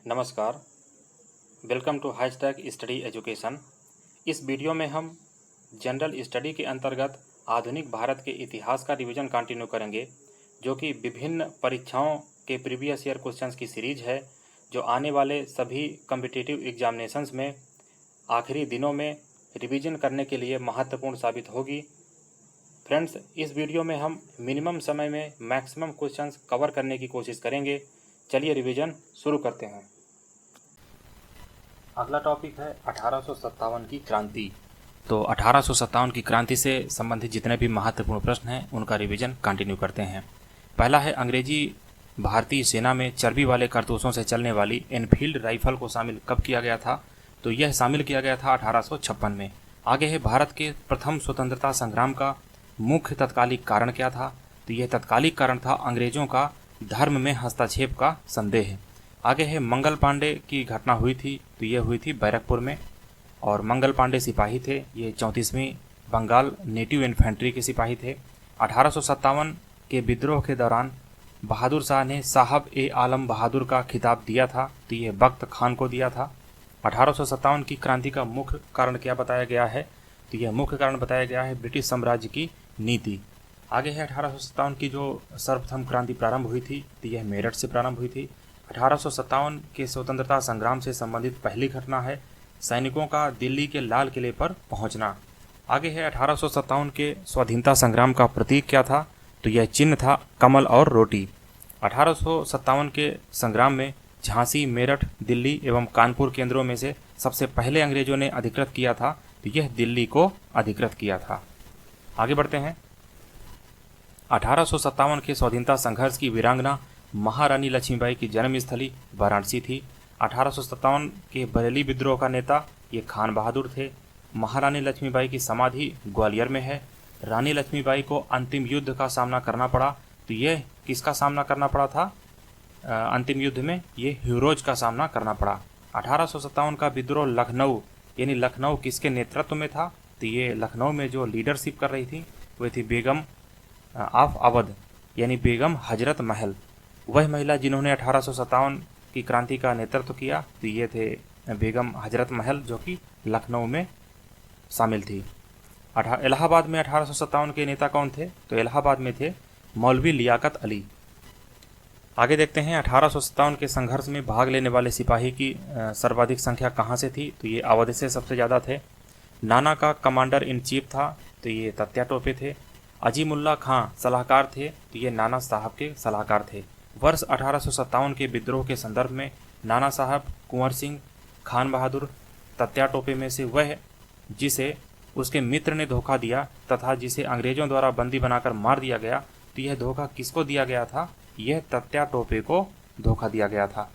नमस्कार, welcome to hashtag study education. इस video में हम जनरल स्टडी के अंतर्गत आधुनिक भारत के इतिहास का रिवीजन कंटिन्यू करेंगे, जो कि विभिन्न परीक्षाओं के प्रीवियस ईयर क्वेश्चंस की सीरीज है, जो आने वाले सभी कॉम्पिटिटिव एग्जामिनेशंस में आखिरी दिनों में रिवीजन करने के लिए महत्वपूर्ण साबित होगी। फ्रेंड्स, इस वीडियो में हम मिनिमम समय में मैक्सिमम क्वेश्चंस कवर करने की कोशिश करेंगे। चलिए रिवीजन शुरू करते हैं। अगला टॉपिक है 1857 की क्रांति। तो 1857 की क्रांति से संबंधित जितने भी महत्वपूर्ण प्रश्न हैं उनका रिवीजन कंटिन्यू करते हैं। पहला है, अंग्रेजी भारतीय सेना में चर्बी वाले कारतूसों से चलने वाली एनफील्ड राइफल को शामिल कब किया गया था? तो यह शामिल किया गया था 1856 में। आगे है, भारत के प्रथम स्वतंत्रता संग्राम का मुख्य तत्कालिक कारण क्या था? तो यह तत्कालिक कारण था अंग्रेजों का धर्म में हस्तक्षेप का संदेह। आगे है, मंगल पांडे की घटना हुई थी, तो ये हुई थी बैरकपुर में, और मंगल पांडे सिपाही थे। ये 34वीं बंगाल नेटिव इन्फेंट्री के सिपाही थे। 1857 के विद्रोह के दौरान बहादुर शाह ने साहब ए आलम बहादुर का खिताब दिया था, तो ये बख्त खान को दिया था। 1857 की क्रांति का मुख्य कारण क्या बताया गया है? तो यह मुख्य कारण बताया गया है ब्रिटिश साम्राज्य की नीति। आगे है, 1857 की जो सर्वप्रथम क्रांति प्रारंभ हुई थी, तो यह मेरठ से प्रारंभ हुई थी। 1857 के स्वतंत्रता संग्राम से संबंधित पहली घटना है सैनिकों का दिल्ली के लाल किले पर पहुंचना। आगे है, 1857 के स्वाधीनता संग्राम का प्रतीक क्या था? तो यह चिन्ह था कमल और रोटी। 1857 के संग्राम में झांसी, मेरठ, दिल्ली एवं कानपुर केंद्रों में से सबसे पहले अंग्रेजों ने अधिकृत किया था, तो यह दिल्ली को अधिकृत किया था। आगे बढ़ते हैं। 1857 के स्वाधीनता संघर्ष की वीरांगना महारानी लक्ष्मीबाई की जन्मस्थली वाराणसी थी। 1857 के बरेली विद्रोह का नेता ये खान बहादुर थे। महारानी लक्ष्मीबाई की समाधि ग्वालियर में है। रानी लक्ष्मीबाई को अंतिम युद्ध का सामना करना पड़ा, तो यह किसका सामना करना पड़ा था? अंतिम युद्ध में ये हीरोज का सामना करना पड़ा। 1857 का विद्रोह लखनऊ, यानी लखनऊ किसके नेतृत्व में था? तो ये लखनऊ में जो लीडरशिप कर रही थी वह थी बेगम ऑफ अवध, यानी बेगम हजरत महल। वह महिला जिन्होंने 1857 की क्रांति का नेतृत्व किया, तो ये थे बेगम हजरत महल, जो कि लखनऊ में शामिल थी। इलाहाबाद में 1857 के नेता कौन थे? तो इलाहाबाद में थे मौलवी लियाकत अली। आगे देखते हैं, 1857 के संघर्ष में भाग लेने वाले सिपाही की सर्वाधिक संख्या कहाँ से थी? तो ये अवध से सबसे ज़्यादा थे। नाना का कमांडर इन चीफ था, तो ये तात्या टोपे थे। अजीमुल्ला खां सलाहकार थे, तो ये नाना साहब के सलाहकार थे। वर्ष 1857 के विद्रोह के संदर्भ में नाना साहब, कुंवर सिंह, खान बहादुर, तात्या टोपे में से वह जिसे उसके मित्र ने धोखा दिया तथा जिसे अंग्रेजों द्वारा बंदी बनाकर मार दिया गया, तो यह धोखा किसको दिया गया था? यह तात्या टोपे को धोखा दिया गया था।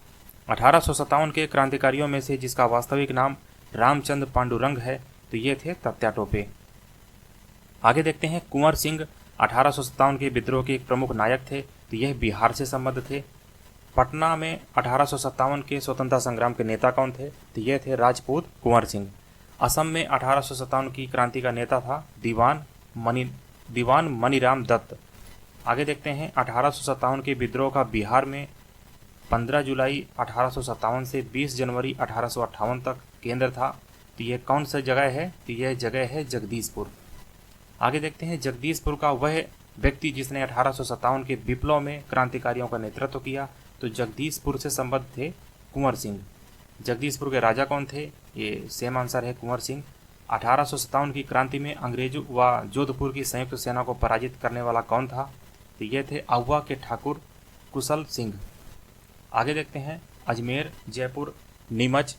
1857 के क्रांतिकारियों में से जिसका वास्तविक नाम रामचंद्र पांडुरंग है, तो ये थे तात्या टोपे। आगे देखते हैं, कुंवर सिंह 1857 के विद्रोह के एक प्रमुख नायक थे, तो यह बिहार से संबद्ध थे। पटना में 1857 के स्वतंत्रता संग्राम के नेता कौन थे? तो ये थे राजपूत कुंवर सिंह। असम में 1857 की क्रांति का नेता था दीवान मनीराम दत्त। आगे देखते हैं, 1857 के विद्रोह का बिहार में 15 जुलाई 1857 से 20 जनवरी 1858 तक केंद्र था, तो यह कौन सा जगह है? तो यह जगह है जगदीशपुर। आगे देखते हैं, जगदीशपुर का वह व्यक्ति जिसने 1857 के विप्लव में क्रांतिकारियों का नेतृत्व किया, तो जगदीशपुर से संबद्ध थे कुंवर सिंह। जगदीशपुर के राजा कौन थे? ये सेम आंसर है कुंवर सिंह। 1857 की क्रांति में अंग्रेजों व जोधपुर की संयुक्त सेना को पराजित करने वाला कौन था? तो ये थे आहुआ के ठाकुर कुशल सिंह। आगे देखते हैं, अजमेर, जयपुर, नीमच,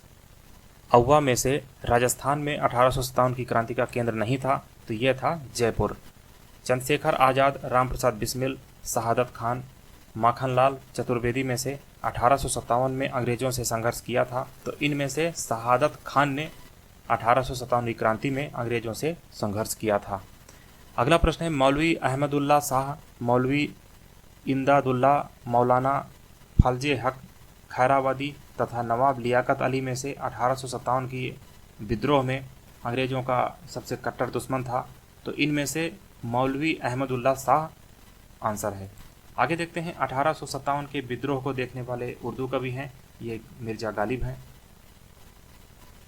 आहुआ में से राजस्थान में 1857 की क्रांति का केंद्र नहीं था, तो यह था जयपुर। चंद्रशेखर आज़ाद, रामप्रसाद बिस्मिल, शहादत खान, माखनलाल चतुर्वेदी में से 1857 में अंग्रेजों से संघर्ष किया था, तो इनमें से शहादत खान ने 1857 की क्रांति में अंग्रेजों से संघर्ष किया था। अगला प्रश्न है, मौलवी अहमदुल्ला शाह, मौलवी इमदादुल्ला, मौलाना फलजे हक खैराबादी तथा नवाब लियाकत अली में से 1857 की विद्रोह में अंग्रेजों का सबसे कट्टर दुश्मन था, तो इनमें से मौलवी अहमदुल्ला शाह आंसर है। आगे देखते हैं, 1857 के विद्रोह को देखने वाले उर्दू कवि हैं ये मिर्ज़ा गालिब हैं।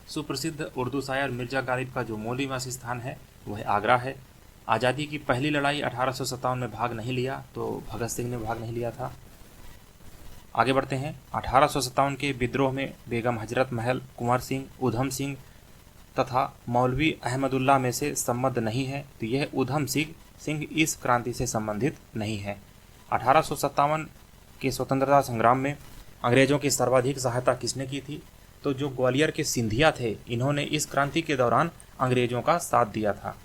सुप्रसिद्ध उर्दू शायर मिर्ज़ा गालिब का जो मूल निवासी स्थान है वह आगरा है। आज़ादी की पहली लड़ाई 1857 में भाग नहीं लिया, तो भगत सिंह ने भाग नहीं लिया था। आगे बढ़ते हैं। 1857 के विद्रोह में बेगम हजरत महल, कुंवर सिंह, उधम सिंह तथा मौलवी अहमदुल्ला में से संबद्ध नहीं है, तो यह उधम सिंह इस क्रांति से संबंधित नहीं है। 1857 के स्वतंत्रता संग्राम में अंग्रेजों की सर्वाधिक सहायता किसने की थी? तो जो ग्वालियर के सिंधिया थे, इन्होंने इस क्रांति के दौरान अंग्रेजों का साथ दिया था।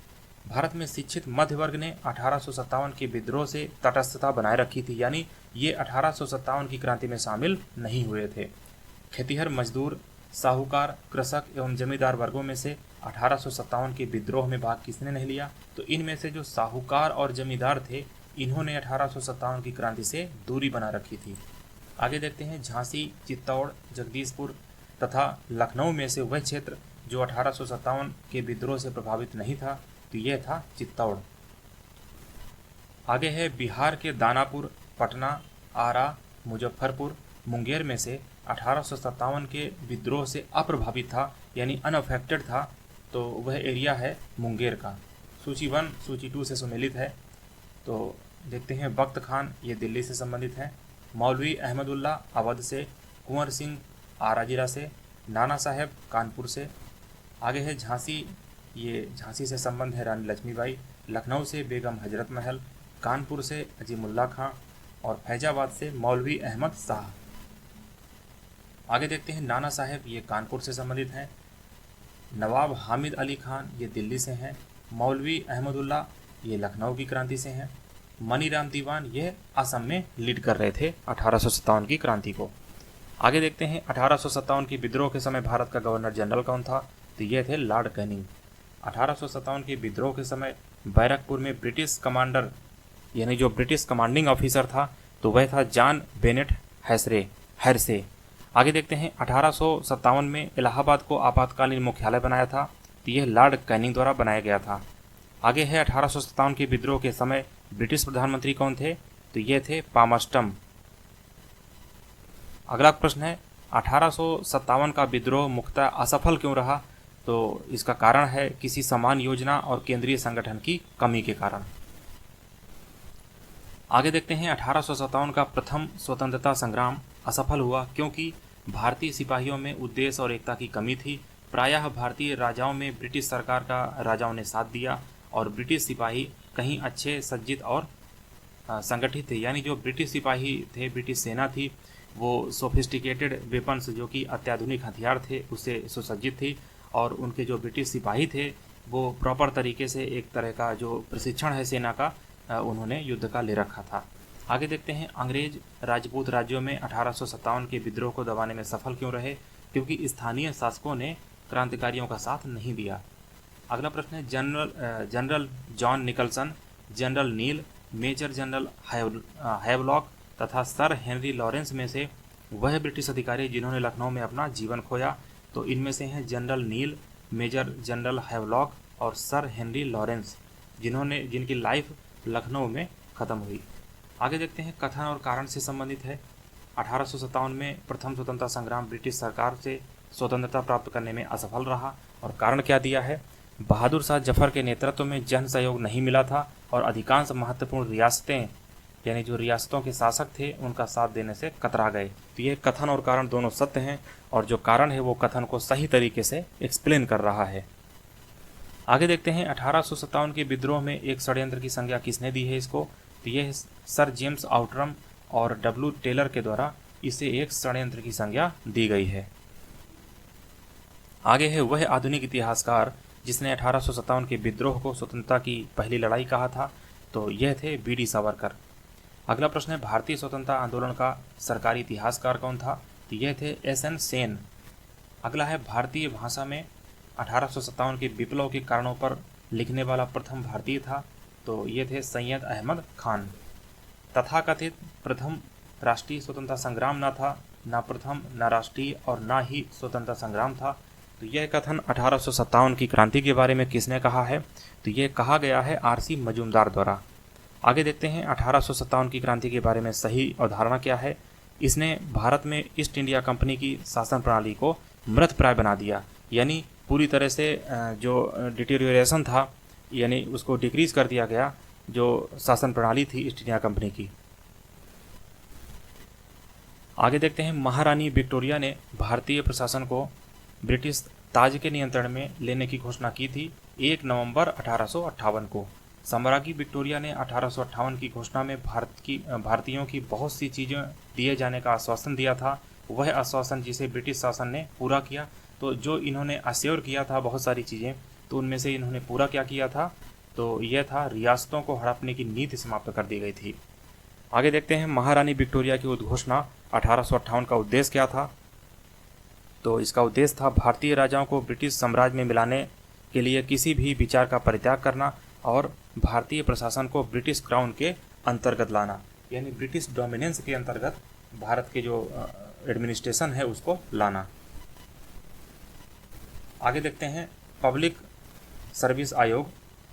भारत में शिक्षित मध्य वर्ग ने 1857 के विद्रोह से तटस्थता बनाए रखी थी, यानी ये 1857 की क्रांति में शामिल नहीं हुए थे। खेतिहर मजदूर, साहूकार, कृषक एवं जमींदार वर्गों में से 1857 के विद्रोह में भाग किसने नहीं लिया? तो इनमें से जो साहूकार और जमींदार थे, इन्होंने 1857 की क्रांति से दूरी बना रखी थी। आगे देखते हैं। झांसी, चित्तौड़, जगदीशपुर तथा लखनऊ में से वह क्षेत्र जो 1857 के विद्रोह से प्रभावित नहीं था, तो यह था चित्तौड़। आगे है बिहार के दानापुर, पटना, आरा, मुजफ्फरपुर, मुंगेर में से 1857 के विद्रोह से अप्रभावित था, यानी अनअफेक्टेड था, तो वह एरिया है मुंगेर का। सूची 1 सूची 2 से सम्मिलित है। तो देखते हैं। बख्त खान, ये दिल्ली से संबंधित है। मौलवी अहमदुल्ला अवध से, कुंवर सिंह आरा जिला से, नाना साहेब कानपुर से। आगे है झांसी, ये झांसी से संबंध है रानी लक्ष्मीबाई। लखनऊ से बेगम हजरत महल, कानपुर से अजीमुल्ला खां और फैजाबाद से मौलवी अहमद शाह। आगे देखते हैं। नाना साहेब, ये कानपुर से संबंधित हैं। नवाब हामिद अली खान, ये दिल्ली से हैं। मौलवी अहमदुल्ला, ये लखनऊ की क्रांति से हैं। मनीराम दीवान, ये असम में लीड कर रहे थे 1857 की क्रांति को। आगे देखते हैं। 1857 की विद्रोह के समय भारत का गवर्नर जनरल कौन था? तो ये थे लॉर्ड कैनिंग। 1857 के विद्रोह के समय बैरकपुर में ब्रिटिश कमांडर, यानी जो ब्रिटिश कमांडिंग ऑफिसर था, तो वह था जॉन बेनेट हैरसे। आगे देखते हैं। 1857 में इलाहाबाद को आपातकालीन मुख्यालय बनाया था, तो यह लॉर्ड कैनिंग द्वारा बनाया गया था। आगे है। 1857 के विद्रोह के समय ब्रिटिश प्रधानमंत्री कौन थे? तो ये थे पामस्टम। अगला प्रश्न है। 1857 का विद्रोह मुख्यतः असफल क्यों रहा? तो इसका कारण है किसी समान योजना और केंद्रीय संगठन की कमी के कारण। आगे देखते हैं। 1857 का प्रथम स्वतंत्रता संग्राम असफल हुआ क्योंकि भारतीय सिपाहियों में उद्देश्य और एकता की कमी थी। प्रायः भारतीय राजाओं में ब्रिटिश सरकार का राजाओं ने साथ दिया और ब्रिटिश सिपाही कहीं अच्छे सज्जित और संगठित थे, यानी जो ब्रिटिश सिपाही थे, ब्रिटिश सेना थी, वो सोफिस्टिकेटेड वेपन्स, जो कि अत्याधुनिक हथियार थे, उससे सुसज्जित थी। और उनके जो ब्रिटिश सिपाही थे वो प्रॉपर तरीके से एक तरह का जो प्रशिक्षण है सेना का, उन्होंने युद्ध का ले रखा था। आगे देखते हैं। अंग्रेज राजपूत राज्यों में 1857 के विद्रोह को दबाने में सफल क्यों रहे? क्योंकि स्थानीय शासकों ने क्रांतिकारियों का साथ नहीं दिया। अगला प्रश्न है। जनरल जॉन निकलसन, जनरल नील, मेजर जनरल हैवलॉक तथा सर हेनरी लॉरेंस में से वह ब्रिटिश अधिकारी जिन्होंने लखनऊ में अपना जीवन खोया, तो इनमें से हैं जनरल नील, मेजर जनरल हैवलॉक और सर हेनरी लॉरेंस, जिनकी लाइफ लखनऊ में ख़त्म हुई। आगे देखते हैं। कथन और कारण से संबंधित है। 1857 में प्रथम स्वतंत्रता संग्राम ब्रिटिश सरकार से स्वतंत्रता प्राप्त करने में असफल रहा और कारण क्या दिया है? बहादुर शाह जफर के नेतृत्व में जन सहयोग नहीं मिला था और अधिकांश महत्वपूर्ण रियासतें, यानी जो रियासतों के शासक थे, उनका साथ देने से कतरा गए। तो ये कथन और कारण दोनों सत्य हैं और जो कारण है वो कथन को सही तरीके से एक्सप्लेन कर रहा है। आगे देखते हैं। 1857 के विद्रोह में एक षड्यंत्र की संज्ञा किसने दी है इसको? तो यह सर जेम्स आउटरम और डब्ल्यू टेलर के द्वारा इसे एक षड्यंत्र की संज्ञा दी गई है। आगे है। वह आधुनिक इतिहासकार जिसने 1857 के विद्रोह को स्वतंत्रता की पहली लड़ाई कहा था, तो यह थे बी.डी. सावरकर। अगला प्रश्न है। भारतीय स्वतंत्रता आंदोलन का सरकारी इतिहासकार कौन था? तो यह थे एस.एन. सेन। अगला है। भारतीय भाषा में 1857 के विप्लव के कारणों पर लिखने वाला प्रथम भारतीय था, तो ये थे सैयद अहमद खान। तथाकथित प्रथम राष्ट्रीय स्वतंत्रता संग्राम न था, न प्रथम, न राष्ट्रीय और न ही स्वतंत्रता संग्राम था। तो यह कथन 1857 की क्रांति के बारे में किसने कहा है? तो ये कहा गया है आर.सी. मजूमदार द्वारा। आगे देखते हैं। 1857 की क्रांति के बारे में सही अवधारणा क्या है? इसने भारत में ईस्ट इंडिया कंपनी की शासन प्रणाली को मृतप्राय बना दिया, यानी पूरी तरह से जो डिटेरियोरेशन था यानी उसको डिक्रीज कर दिया गया जो शासन प्रणाली थी ईस्ट इंडिया कंपनी की। आगे देखते हैं, महारानी विक्टोरिया ने भारतीय प्रशासन को ब्रिटिश ताज के नियंत्रण में लेने की घोषणा की थी 1 नवंबर 1858 को। सम्राज्ञी विक्टोरिया ने 1858 की घोषणा में भारतीयों की बहुत सी चीज़ें दिए जाने का आश्वासन दिया था। वह आश्वासन जिसे ब्रिटिश शासन ने पूरा किया। तो जो इन्होंने अश्योर किया था बहुत सारी चीज़ें, तो उनमें से इन्होंने पूरा क्या किया था, तो यह था रियासतों को हड़पने की नीति समाप्त कर दी गई थी। आगे देखते हैं, महारानी विक्टोरिया की उद्घोषणा 1858 का उद्देश्य क्या था। तो इसका उद्देश्य था भारतीय राजाओं को ब्रिटिश साम्राज्य में मिलाने के लिए किसी भी विचार का परित्याग करना और भारतीय प्रशासन को ब्रिटिश क्राउन के अंतर्गत लाना, यानी ब्रिटिश डोमिनेंस के अंतर्गत भारत के जो एडमिनिस्ट्रेशन है उसको लाना। आगे देखते हैं, पब्लिक सर्विस आयोग,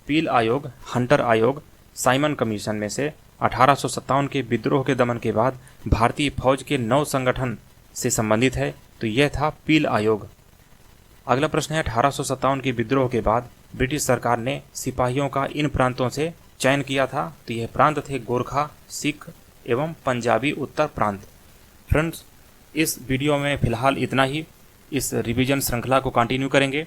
पील आयोग, हंटर आयोग, साइमन कमीशन में से 1857 के विद्रोह के दमन के बाद भारतीय फौज के 9 संगठन से संबंधित है। तो यह था पील आयोग। अगला प्रश्न है, 1857 के विद्रोह के बाद ब्रिटिश सरकार ने सिपाहियों का इन प्रांतों से चयन किया था। तो यह प्रांत थे गोरखा, सिख एवं पंजाबी उत्तर प्रांत। फ्रेंड्स, इस वीडियो में फ़िलहाल इतना ही। इस रिवीजन श्रृंखला को कंटिन्यू करेंगे।